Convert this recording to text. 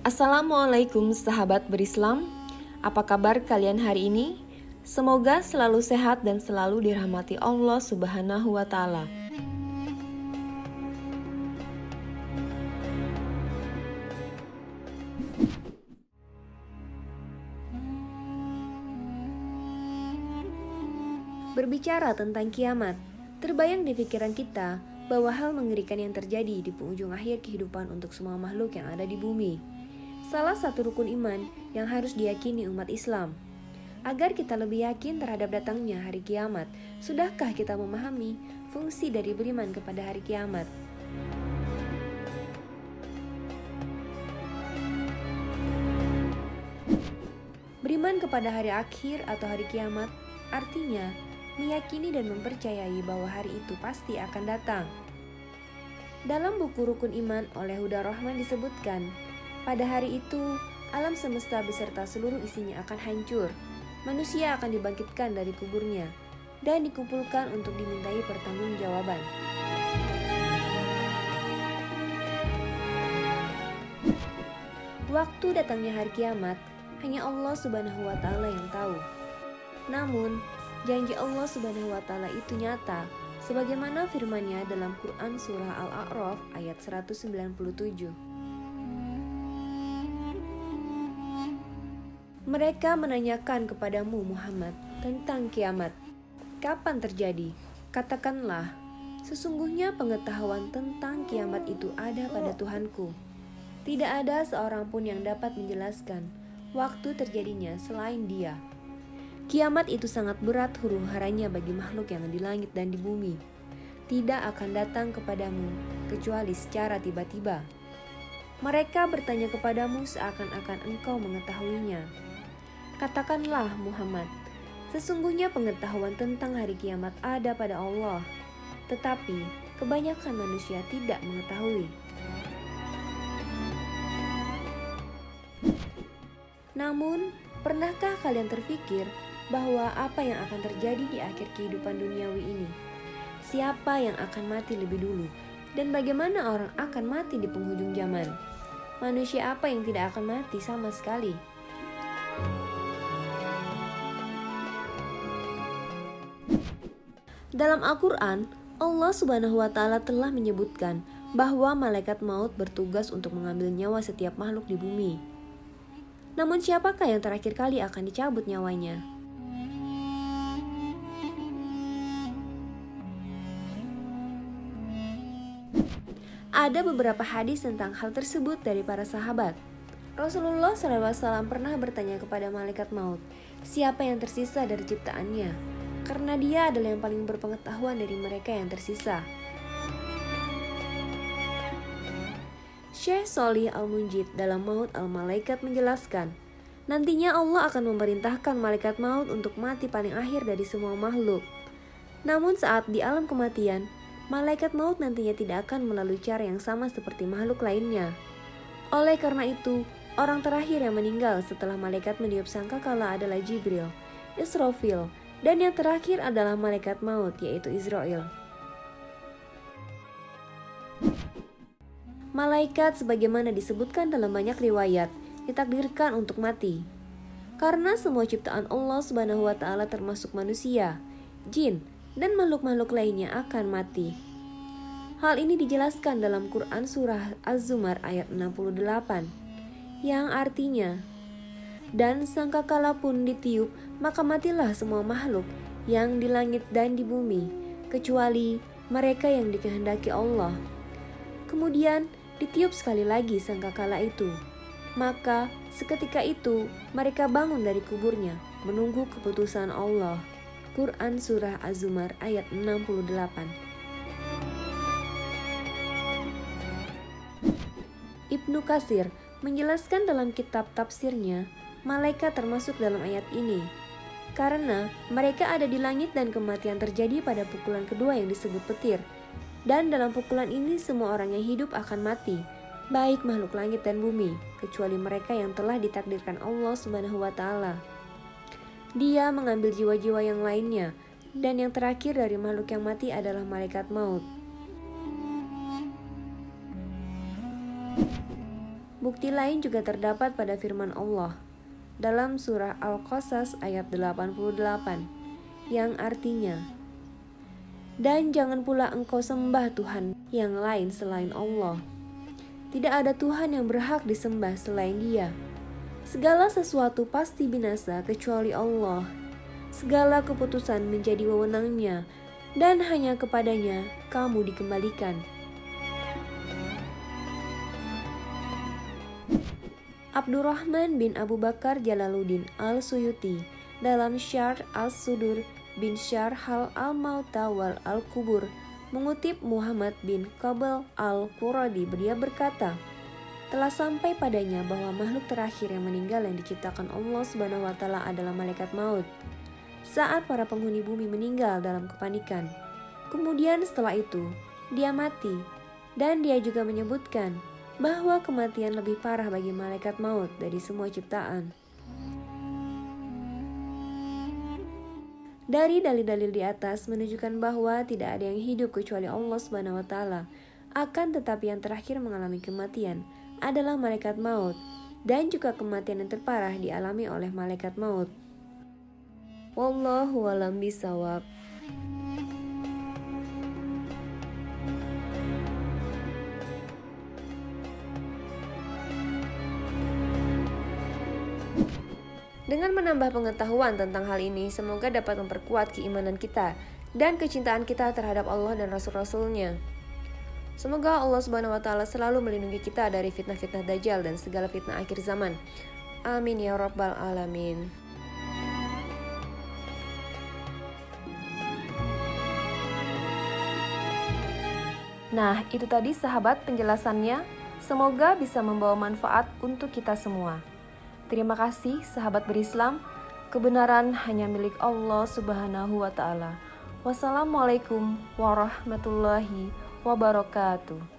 Assalamualaikum sahabat berislam, apa kabar kalian hari ini? Semoga selalu sehat dan selalu dirahmati Allah Subhanahu wa Ta'ala. Berbicara tentang kiamat, terbayang di pikiran kita bahwa hal mengerikan yang terjadi di penghujung akhir kehidupan untuk semua makhluk yang ada di bumi. Salah satu rukun iman yang harus diyakini umat Islam. Agar kita lebih yakin terhadap datangnya hari kiamat, sudahkah kita memahami fungsi dari beriman kepada hari kiamat? Beriman kepada hari akhir atau hari kiamat artinya meyakini dan mempercayai bahwa hari itu pasti akan datang. Dalam buku Rukun Iman oleh Huda Rahman disebutkan, pada hari itu alam semesta beserta seluruh isinya akan hancur. Manusia akan dibangkitkan dari kuburnya dan dikumpulkan untuk dimintai pertanggungjawaban. Waktu datangnya hari kiamat hanya Allah Subhanahu wa Ta'ala yang tahu. Namun, janji Allah Subhanahu wa Ta'ala itu nyata, sebagaimana firman-Nya dalam Quran surah Al-A'raf ayat 197. Mereka menanyakan kepadamu Muhammad tentang kiamat. Kapan terjadi? Katakanlah, sesungguhnya pengetahuan tentang kiamat itu ada pada Tuhanku. Tidak ada seorang pun yang dapat menjelaskan waktu terjadinya selain Dia. Kiamat itu sangat berat huru-haranya bagi makhluk yang di langit dan di bumi. Tidak akan datang kepadamu kecuali secara tiba-tiba. Mereka bertanya kepadamu seakan-akan engkau mengetahuinya. Katakanlah Muhammad, sesungguhnya pengetahuan tentang hari kiamat ada pada Allah, tetapi kebanyakan manusia tidak mengetahui. Namun, pernahkah kalian terpikir bahwa apa yang akan terjadi di akhir kehidupan duniawi ini? Siapa yang akan mati lebih dulu? Dan bagaimana orang akan mati di penghujung zaman? Manusia apa yang tidak akan mati sama sekali? Dalam Al-Quran, Allah Subhanahu wa Ta'ala telah menyebutkan bahwa malaikat maut bertugas untuk mengambil nyawa setiap makhluk di bumi. Namun siapakah yang terakhir kali akan dicabut nyawanya? Ada beberapa hadis tentang hal tersebut dari para sahabat. Rasulullah SAW pernah bertanya kepada malaikat maut, siapa yang tersisa dari ciptaannya? Karena dia adalah yang paling berpengetahuan dari mereka yang tersisa. Syekh Sholih Al-Munjid dalam Maut Al-Malaikat menjelaskan, nantinya Allah akan memerintahkan malaikat maut untuk mati paling akhir dari semua makhluk. Namun saat di alam kematian, malaikat maut nantinya tidak akan melalui cara yang sama seperti makhluk lainnya. Oleh karena itu, orang terakhir yang meninggal setelah malaikat meniup sangkakala adalah Jibril, Israfil, dan yang terakhir adalah malaikat maut yaitu Israel. Malaikat sebagaimana disebutkan dalam banyak riwayat ditakdirkan untuk mati. Karena semua ciptaan Allah Subhanahu wa Ta'ala termasuk manusia, jin, dan makhluk-makhluk lainnya akan mati. Hal ini dijelaskan dalam Quran surah Az-Zumar ayat 68 yang artinya, dan sangkakala pun ditiup, maka matilah semua makhluk yang di langit dan di bumi, kecuali mereka yang dikehendaki Allah. Kemudian ditiup sekali lagi sangkakala itu. Maka seketika itu mereka bangun dari kuburnya, menunggu keputusan Allah. Quran surah Az-Zumar ayat 68. Ibnu Katsir menjelaskan dalam kitab tafsirnya, malaikat termasuk dalam ayat ini karena mereka ada di langit dan kematian terjadi pada pukulan kedua yang disebut petir. Dan dalam pukulan ini semua orang yang hidup akan mati, baik makhluk langit dan bumi, kecuali mereka yang telah ditakdirkan Allah Subhanahu wa Ta'ala. Dia mengambil jiwa-jiwa yang lainnya, dan yang terakhir dari makhluk yang mati adalah malaikat maut. Bukti lain juga terdapat pada firman Allah dalam surah Al-Qasas ayat 88 yang artinya, "Dan jangan pula engkau sembah Tuhan yang lain selain Allah. Tidak ada Tuhan yang berhak disembah selain Dia. Segala sesuatu pasti binasa kecuali Allah. Segala keputusan menjadi wewenang-Nya dan hanya kepadanya kamu dikembalikan." Abdurrahman bin Abu Bakar Jalaluddin Al-Suyuti dalam Syarh As-Sudur bin Syarh Al-Mauta wal Al-Kubur mengutip Muhammad bin Qabal Al-Quradi, dia berkata, telah sampai padanya bahwa makhluk terakhir yang meninggal yang diciptakan Allah Subhanahu wa taala adalah malaikat maut. Saat para penghuni bumi meninggal dalam kepanikan, kemudian setelah itu dia mati, dan dia juga menyebutkan bahwa kematian lebih parah bagi malaikat maut dari semua ciptaan. Dari dalil-dalil di atas menunjukkan bahwa tidak ada yang hidup kecuali Allah Subhanahu wa taala. Akan tetapi yang terakhir mengalami kematian adalah malaikat maut, dan juga kematian yang terparah dialami oleh malaikat maut. Wallahu a'lam bishawab. Dengan menambah pengetahuan tentang hal ini, semoga dapat memperkuat keimanan kita dan kecintaan kita terhadap Allah dan Rasul-Rasulnya. Semoga Allah Subhanahu wa taala selalu melindungi kita dari fitnah-fitnah Dajjal dan segala fitnah akhir zaman. Amin ya rabbal alamin. Nah, itu tadi sahabat penjelasannya. Semoga bisa membawa manfaat untuk kita semua. Terima kasih sahabat berislam. Kebenaran hanya milik Allah Subhanahu wa taala. Wassalamualaikum warahmatullahi wabarakatuh.